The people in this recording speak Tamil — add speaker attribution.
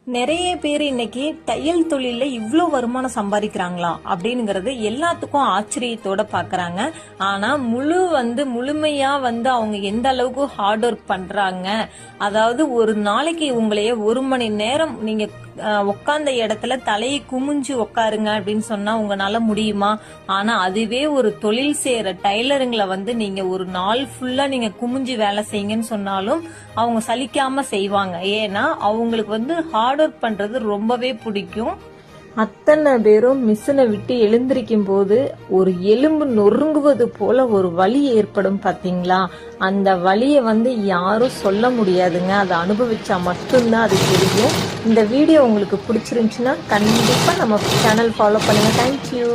Speaker 1: நிறைய பேர் இன்னைக்கு தையல் தொழில இவ்ளோ வருமானம் சம்பாதிக்கிறாங்களா அப்படிங்கிறது எல்லாத்துக்கும் ஆச்சரியத்தோட பாக்குறாங்க. ஆனா முழுமையா அவங்க எந்த அளவுக்கு ஹார்ட் ஒர்க் பண்றாங்க, அதாவது ஒரு நாளைக்கு உங்களைய 1 மணி நேரம் நீங்க உட்கார்ந்த இடத்துல தலையை குமிஞ்சு உட்காருங்க அப்படின்னு சொன்னா உங்களால முடியுமா? ஆனா அதுவே ஒரு தொழில் செய்யற டைலருங்களை நீங்க ஒரு நாள் ஃபுல்லா நீங்க குமிஞ்சு வேலை செய்யுங்கன்னு சொன்னாலும் அவங்க சலிக்காம செய்வாங்க. ஏன்னா அவங்களுக்கு ஹார்ட் ஒர்க் பண்றது ரொம்பவே பிடிக்கும். அத்தனை பேரும் மிஷினை விட்டு எழுந்திருக்கும் போது ஒரு எலும்பு நொறுங்குவது போல ஒரு வலி ஏற்படும் பாத்தீங்களா? அந்த வலியை யாரும் சொல்ல முடியாதுங்க. அதை அனுபவிச்சா மட்டும்தான் அது தெரியும். இந்த வீடியோ உங்களுக்கு பிடிச்சிருந்துச்சுன்னா கண்டிப்பா நம்ம சேனல் ஃபாலோ பண்ணுங்க. தேங்க்யூ.